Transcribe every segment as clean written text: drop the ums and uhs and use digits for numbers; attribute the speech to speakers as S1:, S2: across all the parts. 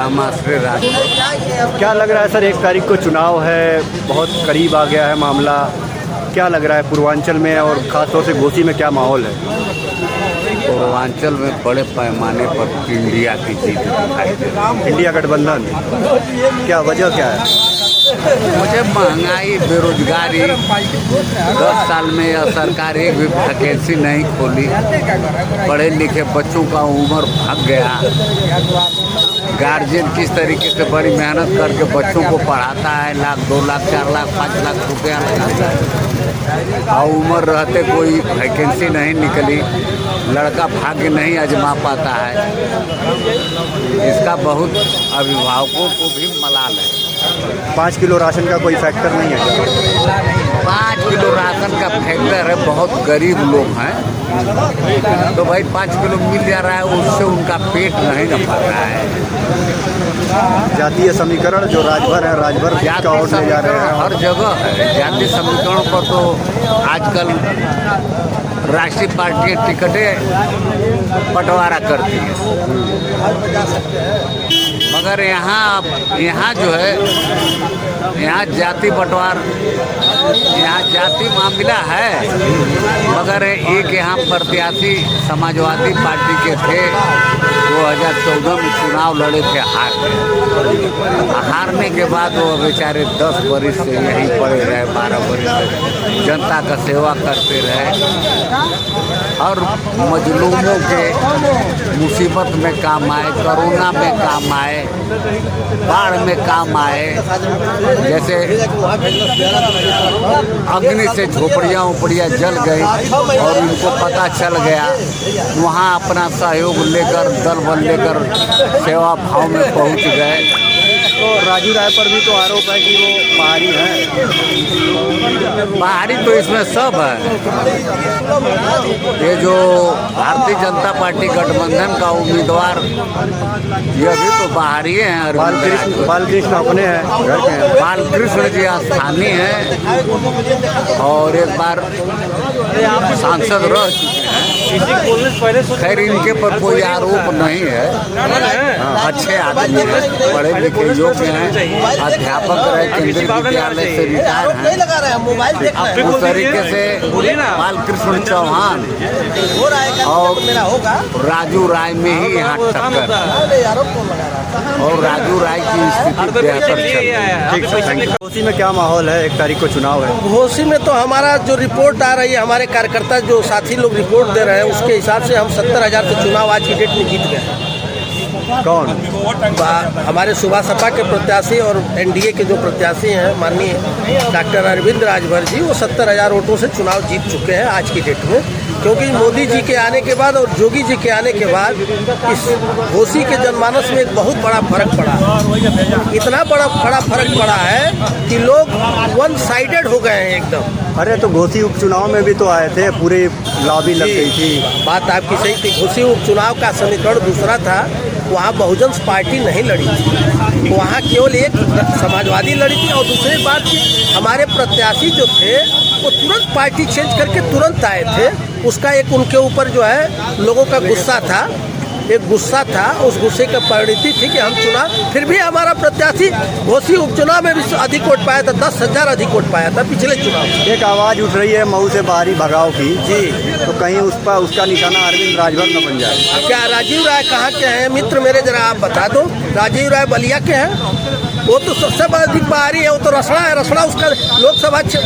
S1: रामाश्रय राजभर।
S2: क्या लग रहा है सर, 1 तारीख को चुनाव है, बहुत करीब आ गया है मामला, क्या लग रहा है पूर्वांचल में और ख़ासतौर से घोसी में क्या माहौल है?
S1: पूर्वांचल में बड़े पैमाने पर इंडिया की जीत दिखाई दे रही है।
S2: इंडिया गठबंधन, क्या वजह क्या है?
S1: मुझे महंगाई, बेरोजगारी, 10 साल में यह सरकार एक भी वैकेंसी नहीं खोली, पढ़े लिखे बच्चों का उम्र भाग गया, गार्जियन किस तरीके से बड़ी मेहनत करके बच्चों को पढ़ाता है, 1 लाख 2 लाख 4 लाख 5 लाख रुपया लगाता है, और उम्र रहते कोई वैकेंसी नहीं निकली, लड़का भाग्य नहीं आजमा पाता है। इसका बहुत अभिभावकों को भी मलाल है।
S2: 5 किलो राशन का कोई फैक्टर नहीं है?
S1: 5 किलो राशन का फैक्टर है, बहुत गरीब लोग हैं तो भाई 5 किलो मिल जा रहा है, उससे उनका पेट नहीं न भर रहा है।
S2: जातीय समीकरण जो राजभर है, राजभर का वोट ले जा रहे हैं,
S1: हर जगह है। जातीय समीकरण पर तो आजकल राष्ट्रीय पार्टी टिकटें बंटवारा करती है, मगर यहाँ जो है, यहाँ जाति बंटवार, यहाँ जाति मामला है, मगर एक यहाँ प्रत्याशी समाजवादी पार्टी के थे, 2014 में चुनाव लड़े थे, हार गए। हारने के बाद वो बेचारे 10 बरस से यहीं पड़े रहे, 12 बरस से जनता का सेवा करते रहे और मजलूमों के मुसीबत में काम आए, कोरोना में काम आए, बाढ़ में काम आए। जैसे अग्नि से झोपड़ियाँ उपड़ियाँ जल गई और उनको पता चल गया, वहाँ अपना सहयोग लेकर, दल बल लेकर सेवा भाव में पहुँच गए।
S2: तो राजू राय पर भी तो आरोप है कि वो बाहरी है।
S1: बाहरी तो इसमें सब है। ये जो भारतीय जनता पार्टी गठबंधन का उम्मीदवार, ये भी तो बाहरी हैं।
S2: बालकृष्ण अपने हैं, घर के हैं।
S1: बालकृष्ण जी स्थानीय हैं और एक बार सांसद रह चुके हैं। खैर इनके पर कोई आरोप नहीं है, अच्छे आदमी हैं, पढ़े लिखे योग्य हैं, अध्यापक रहे, केंद्रीय विद्यालय से रिटायर हैं। उस तरीके से बालकृष्ण चौहान और राजू राय में ही यहाँ टक्कर है और राजू राय की स्थिति बेहतर चल रही है।
S2: घोसी में क्या माहौल है? 1 तारीख को चुनाव है।
S3: घोसी में तो हमारा जो रिपोर्ट आ रही है, हमारे कार्यकर्ता जो साथी लोग रिपोर्ट दे रहे हैं, उसके हिसाब से हम 70,000 के चुनाव आज की डेट में जीत गए।
S2: कौन?
S3: हमारे सुबह सपा के प्रत्याशी और एनडीए के जो प्रत्याशी हैं माननीय डॉक्टर अरविंद राजभर जी, वो 70,000 वोटों से चुनाव जीत चुके हैं आज की डेट में। क्योंकि मोदी जी के आने के बाद और जोगी जी के आने के बाद इस घोसी के जनमानस में एक बहुत बड़ा फर्क पड़ा है। इतना बड़ा फर्क पड़ा है कि लोग वन साइडेड हो गए हैं एकदम।
S2: अरे तो घोसी उपचुनाव में भी तो आए थे, पूरी लॉबी लग गई थी।
S3: बात आपकी सही थी। घोसी उपचुनाव का समीकरण दूसरा था, वहाँ बहुजन पार्टी नहीं लड़ी थी, वहाँ केवल एक समाजवादी लड़ी थी। और दूसरी बात कि हमारे प्रत्याशी जो थे वो तुरंत पार्टी चेंज करके तुरंत आए थे। उसका एक उनके ऊपर जो है लोगों का गुस्सा था, एक गुस्सा था। उस गुस्से का परिणति थी कि हम चुनाव, फिर भी हमारा प्रत्याशी घोसी उपचुनाव में भी अधिक वोट पाया था, 10,000 अधिक वोट पाया था पिछले चुनाव।
S2: एक आवाज़ उठ रही है मऊ से बाहरी भगाव की
S3: जी,
S2: तो कहीं उसका निशाना अरविंद राजभर न बन जाए।
S3: क्या राजीव राय कहाँ के हैं मित्र मेरे, जरा आप बता दो। राजीव राय बलिया के हैं, वो तो सबसे अधिक बाहरी है, वो तो रसड़ा है। रसड़ा उसका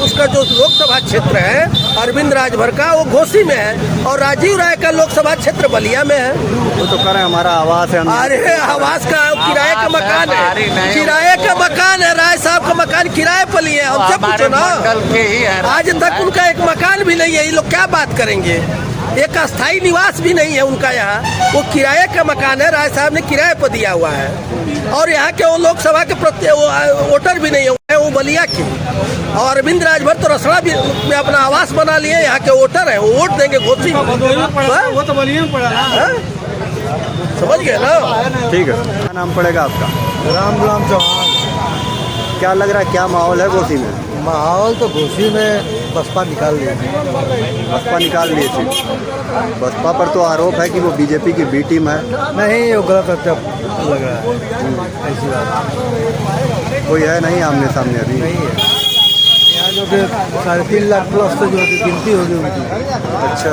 S3: उसका जो लोकसभा क्षेत्र है अरविंद राजभर का, वो घोसी में है, और राजीव राय का लोकसभा क्षेत्र बलिया में है।
S2: वो तो करें हमारा आवास है।
S3: अरे आवास का किराए का मकान है, किराए का मकान है। राय साहब का मकान किराए पर लिए, हमसे पूछो ना। आज तक उनका एक मकान भी नहीं है। ये लोग क्या बात करेंगे? एक अस्थायी निवास भी नहीं है उनका यहाँ, वो किराए का मकान है। राय साहब ने किराए पर दिया हुआ है और यहाँ के वो लोकसभा के वोटर भी नहीं है, वो बलिया के। और अरविंद राजभर तो रसड़ा भी में अपना आवास बना लिए, यहाँ के वोटर है, वो वोट देंगे घोसी। वो तो बलिया में पड़ा है, समझ गए ना?
S2: ठीक है, क्या नाम पड़ेगा आपका?
S4: राम चौहान।
S2: क्या लग रहा है, क्या माहौल है घोसी में?
S4: माहौल तो घोसी में
S3: बसपा निकाल ली।
S2: बसपा निकाल लिए थे। बसपा पर तो आरोप है कि वो बीजेपी की बी टीम है।
S3: नहीं, वो गलत लग रहा है, ऐसी बात
S2: कोई है नहीं आमने सामने अभी।
S3: नहीं है। यहाँ जो कि 3.5 लाख प्लस तो जो है गिनती होगी उनकी।
S2: अच्छा,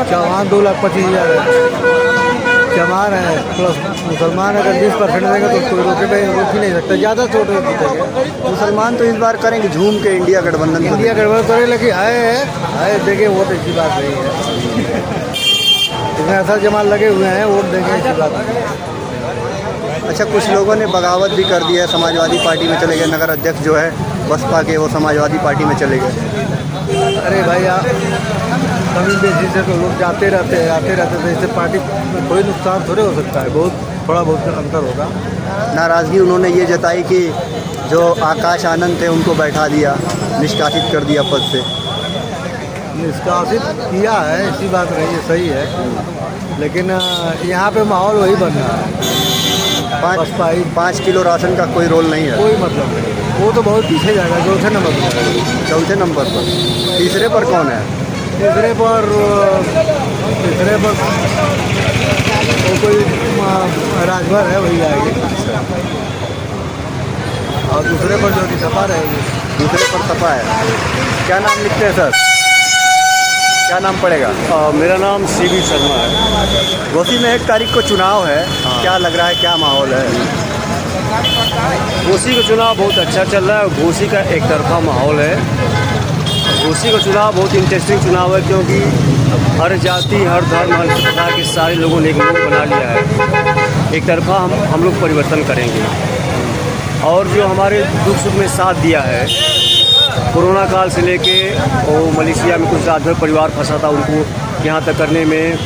S3: चौहान 2,25,000 है, चमार है, प्लस मुसलमान अगर 20% देंगे तो कोई रोक ही नहीं सकता, ज़्यादा छोटे जीतेंगे।
S2: मुसलमान तो इस बार करेंगे झूम के इंडिया गठबंधन को।
S3: इंडिया गड़बड़ करे, लेकिन आए देंगे वोट, ऐसी बात नहीं है। इसमें असर जमाल लगे हुए हैं, वोट देंगे, ऐसी बात नहीं है।
S2: अच्छा, कुछ लोगों ने बगावत भी कर दिया है, समाजवादी पार्टी में चले गए। नगर अध्यक्ष जो है बसपा के, वो समाजवादी पार्टी में चले गए।
S3: अरे भाई, आप कमी बेसी से तो लोग जाते रहते हैं, आते रहते हैं, तो इससे पार्टी में कोई नुकसान थोड़े हो सकता है, थोड़ा बहुत अंतर होगा।
S2: नाराज़गी उन्होंने ये जताई कि जो आकाश आनंद थे उनको बैठा दिया, निष्कासित कर दिया पद से।
S3: निष्कासित किया है, ऐसी बात नहीं है, सही है, लेकिन यहाँ पे माहौल वही बन रहा है।
S2: 5 किलो राशन का कोई रोल नहीं है,
S3: कोई मतलब नहीं, वो तो बहुत पीछे जाएगा, चौथे नंबर पर।
S2: चौथे नंबर पर। तीसरे पर कौन है?
S3: तीसरे पर वो कोई राजभर है, वही आएगी। और दूसरे पर जो सपा रहेगी।
S2: दूसरे पर सपा है। क्या नाम लिखते हैं सर? क्या नाम पड़ेगा?
S4: मेरा नाम सीबी शर्मा है।
S2: घोसी में 1 तारीख को चुनाव है। क्या लग रहा है, क्या माहौल है?
S4: घोसी का चुनाव बहुत अच्छा चल रहा है। घोसी का एक तरफा माहौल है। घोसी का चुनाव बहुत इंटरेस्टिंग चुनाव है, क्योंकि हर जाति, हर धर्म, हर प्रकार के सारे लोगों ने एक मुंह बना लिया है। एक तरफा हम लोग परिवर्तन करेंगे। और जो हमारे दुख सुख में साथ दिया है, कोरोना काल से लेके वो मलेशिया में कुछ राजभर परिवार फंसा था, उनको यहाँ तक करने में,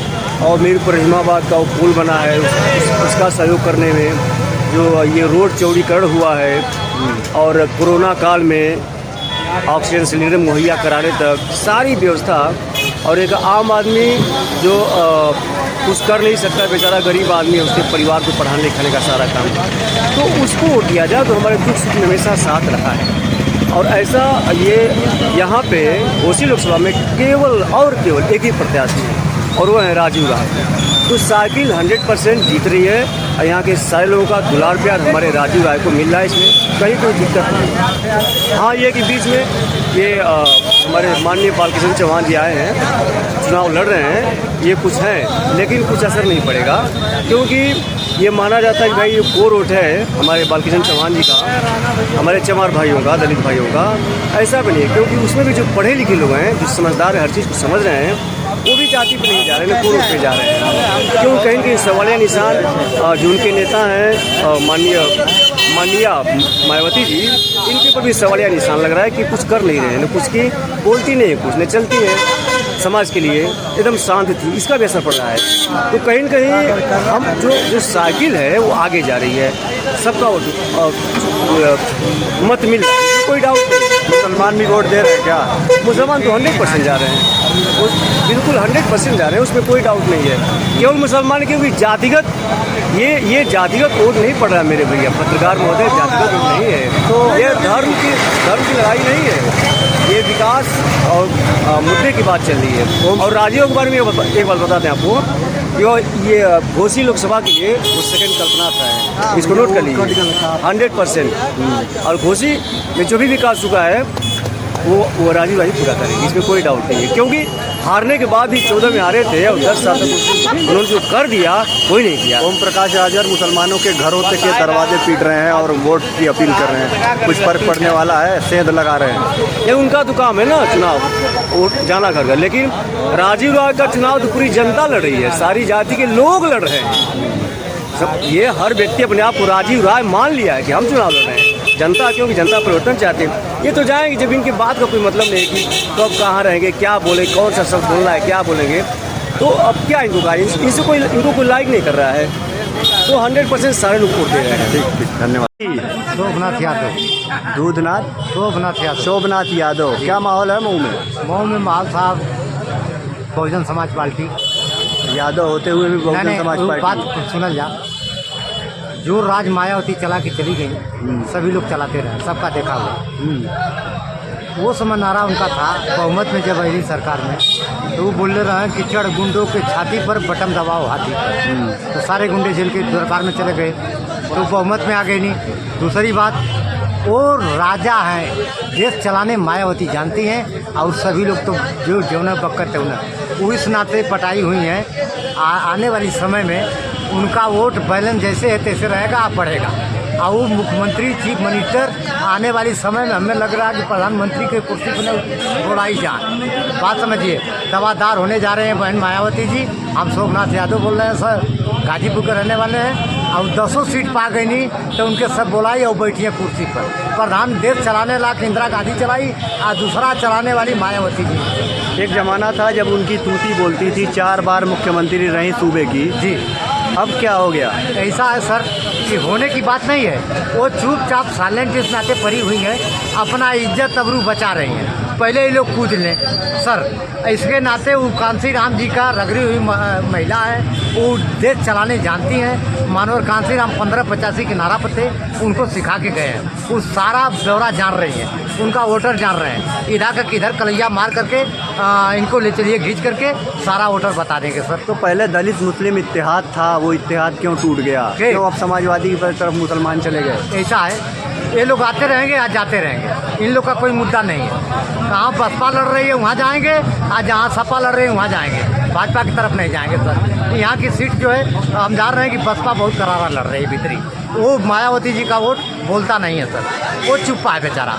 S4: और मीर पर रहीमाबाद का वो पुल बना है, उसका सहयोग करने में, जो ये रोड चौड़ीकरण हुआ है, और कोरोना काल में ऑक्सीजन सिलेंडर मुहैया कराने तक सारी व्यवस्था, और एक आम आदमी जो कुछ कर नहीं सकता, बेचारा गरीब आदमी है, उसके परिवार को पढ़ाने लिखाने का सारा काम, तो उसको वोट दिया जाए तो हमारे दुख सुख में हमेशा साथ रहा है। और ऐसा ये यहाँ पे घोसी लोकसभा में केवल और केवल एक ही प्रत्याशी है, और वो है राजीव राय। तो साइकिल 100% जीत रही है, और यहाँ के सारे लोगों का दुलार प्यार हमारे राजीव राय को मिल रहा है। इसमें कहीं कोई दिक्कत नहीं। हाँ, ये कि बीच में ये हमारे माननीय बालकृष्ण चौहान जी आए हैं, चुनाव लड़ रहे हैं, ये कुछ हैं, लेकिन कुछ असर नहीं पड़ेगा, क्योंकि ये माना जाता है कि भाई ये कोर वोट है हमारे बालकृष्ण चौहान जी का, हमारे चमार भाइयों का, दलित भाइयों का। ऐसा भी नहीं है, क्योंकि उसमें भी जो पढ़े लिखे लोग हैं, जो समझदार है, हर चीज़ को समझ रहे हैं, वो भी जाति पे नहीं जा रहे हैं, कोर वोट पे जा रहे हैं। क्यों? कहीं न कहीं सवालिया निशान जो उनके नेता हैं माननीय मायावती जी, इनके ऊपर भी सवालिया निशान लग रहा है कि कुछ कर नहीं रहे हैं, कुछ की बोलती नहीं है, कुछ न चलती है, समाज के लिए एकदम शांत थी, इसका भी असर पड़ रहा है। तो कहीं न कहीं हम जो साइकिल है वो आगे जा रही है, सबका मत मिल रहा है, कोई डाउट नहीं।
S2: मुसलमान भी वोट दे रहे हैं क्या?
S4: मुसलमान तो 100% जा रहे हैं, वो बिल्कुल 100% जा रहे हैं, उसमें कोई डाउट नहीं है। केवल मुसलमान, क्योंकि जातिगत ये जातिगत वोट नहीं पड़ रहा है मेरे भैया पत्रकार महोदय, जातिगत वोट नहीं है। तो ये धर्म की लड़ाई नहीं है, ये विकास और मुद्दे की बात चल रही है। और राज्यों के बारे में एक बात बताते हैं आपको, ये घोसी लोकसभा के लिए वो सेकंड कल्पनाथ है, इसको नोट कर लीजिए, 100%। और घोसी में जो भी विकास चुका है वो राजीव राय पूरा करेंगे, इसमें कोई डाउट नहीं है। क्योंकि हारने के बाद भी 14 में हारे थे, और 10 साल तक उन्होंने जो कर दिया कोई नहीं किया।
S2: ओम प्रकाश राजभर मुसलमानों के घरों तक के दरवाजे पीट रहे हैं और वोट की अपील कर रहे हैं, कुछ फर्क पड़ने वाला है? सेंध लगा रहे हैं।
S4: ये उनका तो काम है ना, चुनाव वोट जाना कर। लेकिन राजीव राय का चुनाव तो पूरी जनता लड़ रही है, सारी जाति के लोग लड़ रहे हैं। सब ये हर व्यक्ति अपने आप को राजीव राय मान लिया है कि हम चुनाव लड़ रहे हैं। जनता, क्योंकि जनता परिवर्तन चाहते हैं, ये तो जाएंगे जब इनकी बात का कोई मतलब नहीं कि कब कहाँ रहेंगे, क्या बोले, कौन सा शब्द बोलना है, क्या बोलेंगे। तो अब क्या इनको कहा, इनको कोई लाइक नहीं कर रहा है, तो 100% सारे लोग वोट दे रहे हैं।
S2: ठीक, धन्यवाद।
S5: शोभनाथ यादव।
S2: दूधनाथ
S5: शोभनाथ यादव।
S2: शोभनाथ यादव। क्या माहौल है मऊ में?
S5: मऊ में माल साहब बहुजन समाज पार्टी।
S2: यादव होते हुए भी बहुजन समाज पार्टी।
S5: बात सुनल जा, जो राज मायावती चला के चली गई, सभी लोग चलाते रहे, सबका देखा हुआ। वो समय नारा उनका था बहुमत में जब आई सरकार में, तो वो बोल रहे हैं कि चढ़ गुंडों के छाती पर बटन दबाओ हाथी पर। तो सारे गुंडे जेल के दरबार में चले गए, तो बहुमत में आ गए नहीं। दूसरी बात, वो राजा हैं, देश चलाने मायावती जानती हैं, और सभी लोग तो जो जौना बक्कर त्योना वो इस नाते पटाई हुई हैं। आने वाली समय में उनका वोट बैलेंस जैसे है तैसे रहेगा, आप बढ़ेगा। और वो मुख्यमंत्री चीफ मिनिस्टर आने वाली समय में हमें लग रहा है कि प्रधानमंत्री के कुर्सी पर उड़ाई जाए। बात समझिए, दवादार होने जा रहे हैं बहन मायावती जी। हम शोभनाथ यादव बोल रहे हैं सर, गाजीपुर के रहने वाले हैं, और 10 सीट पा गई नहीं तो उनके सब बोलाई और बैठी है कुर्सी पर। प्रधान देश चलाने लायक इंदिरा गांधी चलाई, और दूसरा चलाने वाली मायावती जी।
S2: एक ज़माना था जब उनकी तूती बोलती थी, 4 बार मुख्यमंत्री रही सूबे की
S5: जी।
S2: अब क्या हो गया?
S5: ऐसा है सर कि होने की बात नहीं है, वो चुपचाप साइलेंट इस नाते पड़ी हुई है, अपना इज्जत अबरू बचा रही हैं। पहले ये लोग कूद लें सर, इसके नाते वो कांसी राम जी का रगड़ी हुई महिला है, वो देश चलाने जानती हैं। मानवर कांसी राम 1585 के नारा पर थे, उनको सिखा के गए हैं, वो सारा ब्यौरा जान रही है, उनका वोटर जान रहे हैं। इधर का किधर कलैया मार करके इनको ले चलिए घींच करके सारा वोटर बता देंगे सर।
S2: तो पहले दलित मुस्लिम इत्तेहाद था, वो इत्तेहाद क्यों टूट गया? क्यों अब समाजवादी की तरफ मुसलमान चले गए?
S5: ऐसा है, ये लोग आते रहेंगे या जाते रहेंगे, इन लोग का कोई मुद्दा नहीं है। कहाँ बसपा लड़ रही है वहाँ जाएंगे, और जहाँ सपा लड़ रही है वहाँ जाएंगे, भाजपा की तरफ नहीं जाएंगे सर। यहाँ की सीट जो है हम जान रहे हैं कि बसपा बहुत करारा लड़ रही है भीतरी, वो मायावती जी का वोट बोलता नहीं है सर, वो चुप्पा है बेचारा।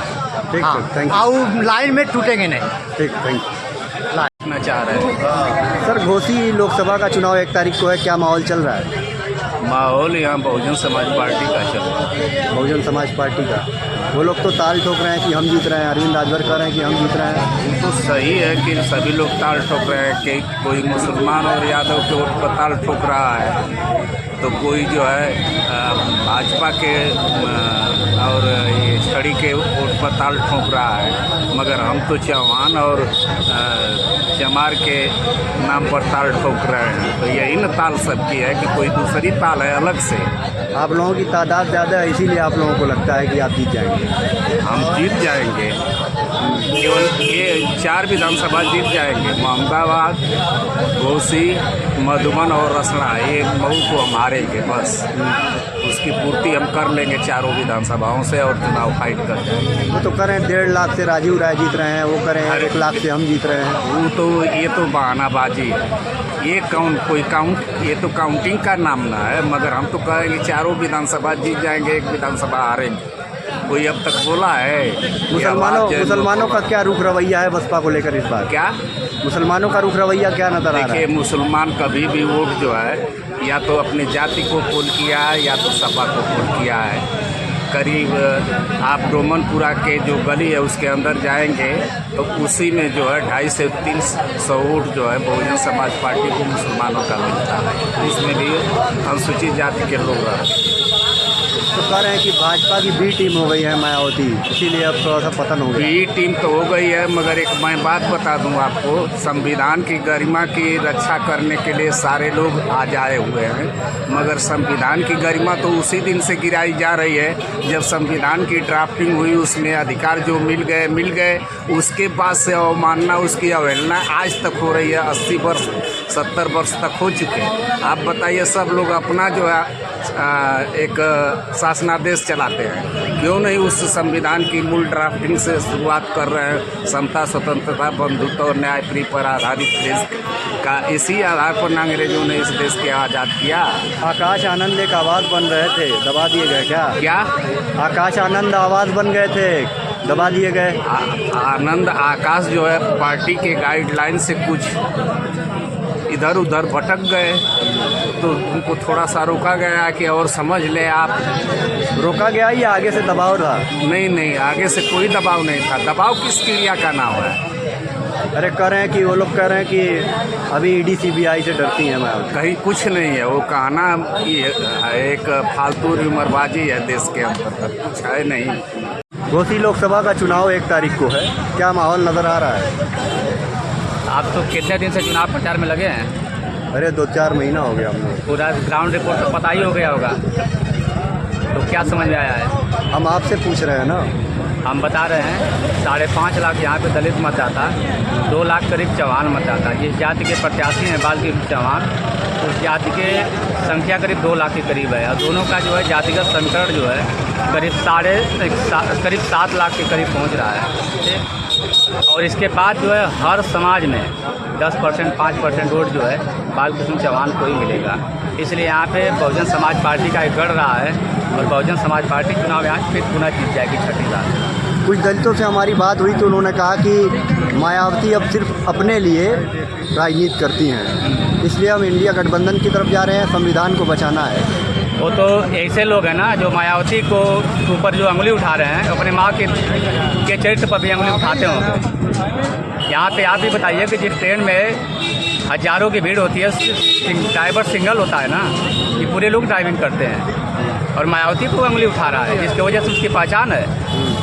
S2: ठीक,
S5: हाँ,
S2: थैंक यू।
S5: और लाइन में टूटेंगे नहीं।
S2: ठीक, थैंक यू।
S1: चाह रहे हैं
S2: सर, घोसी लोकसभा का चुनाव 1 तारीख को है, क्या माहौल चल रहा है?
S1: माहौल यहाँ बहुजन समाज पार्टी का चल रहा है।
S2: बहुजन समाज पार्टी का वो लोग तो ताल ठोक रहे हैं कि हम जीत रहे हैं, अरविंद राजभर कह रहे हैं कि हम जीत रहे हैं।
S1: तो सही है कि सभी लोग ताल ठोक रहे हैं कि कोई मुसलमान और यादव के वोट पर ताल ठोक रहा है, तो कोई जो है भाजपा के और ये छड़ी के वोट पर ताल ठोक रहा है। मगर हम तो चौहान और चमार के नाम पर ताल ठोक रहे हैं। तो यही न ताल सबकी है कि कोई दूसरी ताल है अलग से।
S2: आप लोगों की तादाद ज़्यादा है, इसीलिए आप लोगों को लगता है कि आप जीत जाएंगे।
S1: हम जीत जाएंगे, केवल ये 4 विधानसभा जीत जाएंगे, मोहम्मदाबाद, घोसी, मधुबन और रसना, ये मऊ को हम हारेंगे बस। उसकी पूर्ति हम कर लेंगे चारों विधानसभाओं से और चुनाव फाइट कर जाएंगे।
S2: वो तो करें 1.5 लाख से राजीव राय जीत रहे हैं, वो करें 1 लाख से हम जीत रहे हैं।
S1: वो तो ये तो बहानाबाजी है, ये ये तो काउंटिंग का नाम ना है। मगर हम तो कहेंगे चारों विधानसभा जीत जाएंगे, 1 विधानसभा हारेंगे। कोई अब तक बोला है?
S2: मुसलमानों का क्या रुख रवैया है बसपा को लेकर इस बार?
S1: क्या
S2: मुसलमानों का रुख रवैया क्या नजर आ रहा है?
S1: देखिए, मुसलमान कभी भी वोट जो है या तो अपनी जाति को पोल किया है या तो सपा को पोल किया है। करीब आप डोमनपुरा के जो गली है उसके अंदर जाएंगे तो उसी में जो है 250 से 300 वोट जो है बहुजन समाज पार्टी को मुसलमानों का मिलता है। इसमें भी अनुसूचित जाति के लोग रहते हैं।
S2: तो कह रहे हैं कि भाजपा की बी टीम हो गई है मायावती, इसीलिए अब थोड़ा सा पतन हो गया।
S1: बी टीम तो हो गई है, मगर एक मैं बात बता दूं आपको, संविधान की गरिमा की रक्षा करने के लिए सारे लोग आज आए हुए हैं। मगर संविधान की गरिमा तो उसी दिन से गिराई जा रही है जब संविधान की ड्राफ्टिंग हुई, उसमें अधिकार जो मिल गए, उसके बाद से अवमानना, उसकी अवहेलना आज तक हो रही है। 80 वर्ष 70 वर्ष तक हो चुके हैं। आप बताइए, सब लोग अपना जो है एक शासनादेश चलाते हैं, क्यों नहीं उस संविधान की मूल ड्राफ्टिंग से शुरुआत कर रहे हैं? समता, स्वतंत्रता, बंधुत्व और न्यायप्रिय पर आधारित देश का, इसी आधार पर अंग्रेजों ने इस देश के आज़ाद किया।
S2: आकाश आनंद एक आवाज़ बन रहे थे, दबा दिए गए क्या?
S1: आकाश
S2: आनंद आवाज़ बन गए थे, दबा दिए गए।
S1: आनंद आकाश जो है पार्टी के गाइडलाइन से कुछ इधर उधर भटक गए, तो उनको थोड़ा सा रोका गया कि और समझ ले आप।
S2: रोका गया या आगे से दबाव था?
S1: नहीं, आगे से कोई दबाव नहीं था। दबाव किस क्रिया का नाम है?
S2: अरे कह रहे हैं कि वो लोग कह रहे हैं कि अभी ईडी सीबीआई से डरती हैं। मैं
S1: कहीं कुछ नहीं है, वो कहना एक फालतू रुमरबाजी है देश के अंदर, कुछ है नहीं।
S2: घोसी लोकसभा का चुनाव 1 तारीख को है, क्या माहौल नज़र आ रहा है?
S6: आप तो कितने दिन से चुनाव प्रचार में लगे हैं?
S2: अरे 2-4 महीना हो गया हम लोग।
S6: पूरा ग्राउंड रिपोर्ट तो पता ही हो गया होगा, तो क्या समझ में आया है?
S2: हम आपसे पूछ रहे हैं ना।
S6: हम बता रहे हैं 5.5 लाख यहाँ पे दलित मतदाता, 2 लाख करीब चौहान मतदाता। जिस जाति के प्रत्याशी हैं बालकृष्ण चौहान, उस जाति के संख्या करीब 2 लाख के करीब है। और दोनों का जो है जातिगत संकट जो है करीब 7 लाख के करीब पहुँच रहा है। और इसके बाद जो है हर समाज में 10% 5% वोट जो है बालकृष्ण चौहान को ही मिलेगा। इसलिए यहाँ पे बहुजन समाज पार्टी का एक गढ़ रहा है और बहुजन समाज पार्टी चुनाव यहाँ फिर पुनः जीत जाएगी 6ठी बार।
S2: कुछ दलितों से हमारी बात हुई तो उन्होंने कहा कि मायावती अब सिर्फ अपने लिए राजनीति करती हैं, इसलिए हम इंडिया गठबंधन की तरफ जा रहे हैं, संविधान को बचाना है।
S6: वो तो ऐसे लोग हैं ना जो मायावती को ऊपर जो उंगली उठा रहे हैं, अपने माँ के चरित्र पर भी उंगली उठाते होंगे। यहाँ पे आप भी बताइए कि जिस ट्रेन में हजारों की भीड़ होती है, ड्राइवर सिंगल होता है ना, ये पूरे लोग ड्राइविंग करते हैं और मायावती को उंगली उठा रहा है, जिसकी वजह से उसकी पहचान है,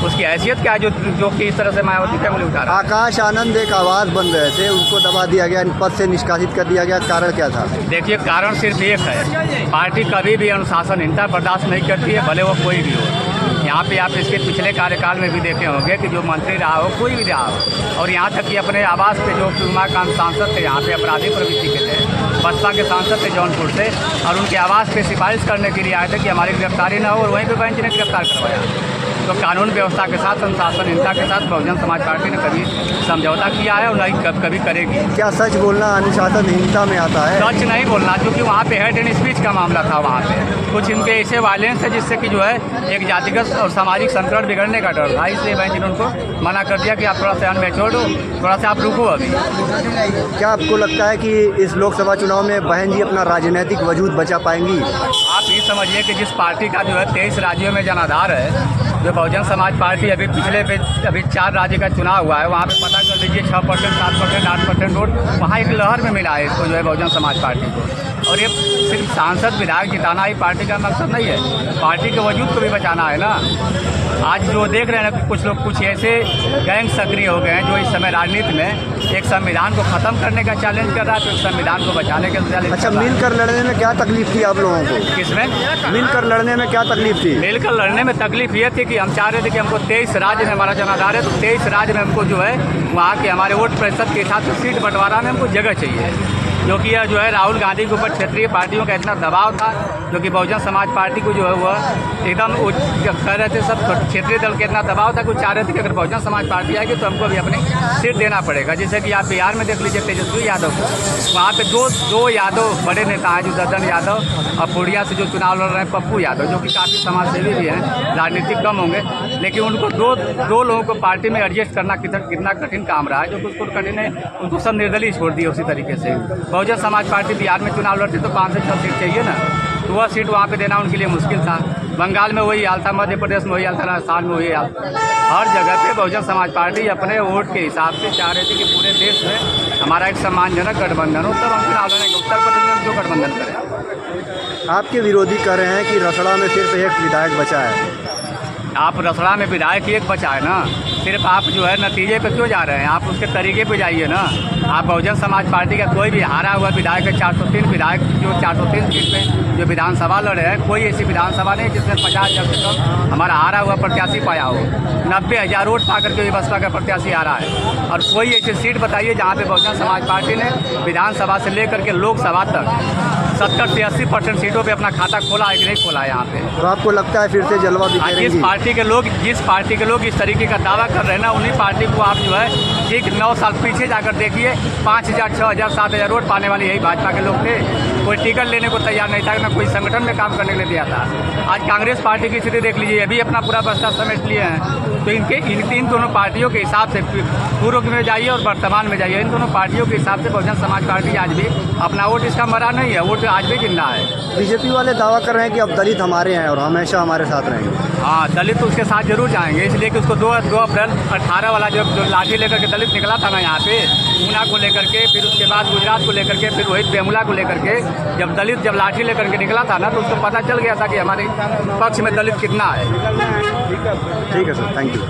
S6: उसकी हैसियत क्या है जो कि इस तरह से मायावती पे उंगली उठा रहा है।
S2: आकाश आनंद एक आवाज़ बन रहे थे, उनको दबा दिया गया, पद से निष्कासित कर दिया गया, कारण क्या था?
S6: देखिए, कारण सिर्फ एक है, पार्टी कभी भी अनुशासनहीनता बर्दाश्त नहीं करती है, भले वो कोई भी हो। यहाँ पे आप इसके पिछले कार्यकाल में भी देखे होंगे कि जो मंत्री रहा हो, कोई भी रहा हो, और यहाँ तक कि अपने आवास पे जो उमाकांत सांसद थे, यहाँ पे अपराधी प्रवृत्ति के थे, बसपा के सांसद थे जौनपुर से, और उनके आवास पे सिफारिश करने के लिए आए थे कि हमारी गिरफ्तारी न हो, और वहीं पे बेंच ने गिरफ्तार करवाया। तो कानून व्यवस्था के साथ, अनुशासनहीनता के साथ बहुजन समाज पार्टी ने कभी समझौता किया है और नहीं कभी करेगी।
S2: क्या सच बोलना अनुशासनहीनता में आता है?
S6: सच नहीं बोलना, क्योंकि वहाँ पे हेड एंड स्पीच का मामला था। वहाँ पे कुछ इनके ऐसे वायलेंस है जिससे कि जो है एक जातिगत और सामाजिक संकट बिगड़ने का डर था, इसलिए बेंच ने उनको मना कर दिया कि आप थोड़ा सा अनमेच्योर्ड हो, थोड़ा सा आप रुको अभी।
S2: क्या आपको लगता है कि इस लोकसभा चुनाव में बहन जी अपना राजनीतिक वजूद बचा पाएंगी?
S6: आप ये समझिए कि जिस पार्टी का जो है 23 राज्यों में जनाधार है, जो बहुजन समाज पार्टी अभी 4 राज्य का चुनाव हुआ है, वहाँ पे पता कर लीजिए 6%, 7%, 8% वोट वहाँ एक लहर में मिला है इसको, जो है बहुजन समाज पार्टी को। और ये सिर्फ सांसद विधायक जिताना ही पार्टी का मकसद नहीं है, पार्टी के वजूद को भी बचाना है ना। आज जो देख रहे हैं ना, कुछ लोग कुछ ऐसे गैंग सक्रिय हो गए हैं जो इस समय राजनीति में एक संविधान को ख़त्म करने का चैलेंज कर रहा है, तो एक संविधान को बचाने का चैलेंज।
S2: अच्छा, मिलकर लड़ने में क्या तकलीफ थी आप लोगों को?
S6: किसमें
S2: मिलकर लड़ने में क्या तकलीफ थी?
S6: मिलकर लड़ने में तकलीफ ये थी कि हम चाह रहे थे कि हमको 23 राज्य में हमारा जनाधार है, तो 23 राज्य में हमको जो है वहाँ के हमारे वोट प्रतिशत के हिसाब से सीट बंटवारा में हमको जगह चाहिए, क्योंकि यह जो है राहुल गांधी के ऊपर क्षेत्रीय पार्टियों का इतना दबाव था, जो कि बहुजन समाज पार्टी को जो है वह एकदम कह रहे थे, सब क्षेत्रीय दल के इतना दबाव था कि चाह रहे थे कि अगर बहुजन समाज पार्टी आएगी तो हमको भी अपनी सीट देना पड़ेगा। जैसे कि आप बिहार में देख लीजिए तेजस्वी यादव को, वहाँ पे दो यादव बड़े नेता हैं, जो ददन यादव और पूर्णिया से जो चुनाव लड़ रहे हैं पप्पू यादव, जो कि काफ़ी समाजसेवी भी हैं, राजनीतिक कम होंगे, लेकिन उनको दो लोगों को पार्टी में एडजस्ट करना कितना कठिन काम रहा है, जो कुछ कठिन है, उनको सब निर्दलीय छोड़ दिए। उसी तरीके से बहुजन समाज पार्टी बिहार में चुनाव लड़ती तो 5 से 6 सीट चाहिए ना, तो वह सीट वहाँ पे देना उनके लिए मुश्किल था। बंगाल में वही हाल था, मध्य प्रदेश में वही हाल था, राजस्थान में वही हाल था। हर जगह पे बहुजन समाज पार्टी अपने वोट के हिसाब से चाह रही थी कि पूरे देश में हमारा एक सम्मानजनक गठबंधन हो, तब हम चुनाव लड़ेंगे। उत्तर प्रदेश में जो गठबंधन करें।
S2: आपके विरोधी कह रहे हैं कि रसड़ा में सिर्फ एक विधायक बचा है।
S6: आप रसड़ा में विधायक एक बचा है ना, सिर्फ आप जो है नतीजे पे क्यों जा रहे हैं, आप उसके तरीके पे जाइए ना। आप बहुजन समाज पार्टी का कोई भी हारा हुआ विधायक है, 403 विधायक जो 403 सीट पे जो विधानसभा लड़े हैं, कोई ऐसी विधानसभा नहीं जिसमें 50,000 से कम हमारा हारा हुआ प्रत्याशी पाया हो। 90,000 वोट पा करके भी बसपा का प्रत्याशी हारा है। और कोई ऐसी सीट बताइए जहाँ पे बहुजन समाज पार्टी ने विधानसभा से लेकर के लोकसभा तक 70 से 80% सीटों पे अपना खाता खोला है कि नहीं खोला है यहाँ पे।
S2: तो आपको लगता है फिर से जलवा बिखेरेंगी?
S6: जिस पार्टी के लोग इस तरीके का दावा कर रहे हैं ना, उन्हीं पार्टी को आप जो है ठीक 9 साल पीछे जाकर देखिए, 5,000, 6,000, 7,000 वोट पाने वाले यही भाजपा के लोग थे। कोई टिकट लेने को तैयार नहीं था, ना कोई संगठन में काम करने के लिए दिया था। आज कांग्रेस पार्टी की स्थिति देख लीजिए, अभी अपना पूरा बस्ता समेट लिए हैं। तो इन दोनों पार्टियों के हिसाब से पूर्व में जाइए और वर्तमान में जाइए, इन दोनों पार्टियों के हिसाब से बहुजन समाज पार्टी आज भी अपना वोट इसका मरा नहीं है, वोट आज भी जिंदा है।
S2: बीजेपी वाले दावा कर रहे हैं कि अब दलित हमारे हैं और हमेशा हमारे साथ रहेंगे।
S6: हाँ, दलित तो उसके साथ जरूर जाएंगे, इसलिए कि उसको 2 अप्रैल 18 वाला जो लाठी लेकर के दलित निकला था ना यहाँ पे, ऊना को लेकर के, फिर उसके बाद गुजरात को लेकर के, फिर रोहित वेमुला को लेकर के, जब लाठी लेकर के निकला था ना, तो उसको पता चल गया था कि हमारे पक्ष में दलित कितना है।
S2: ठीक है सर, थैंक यू।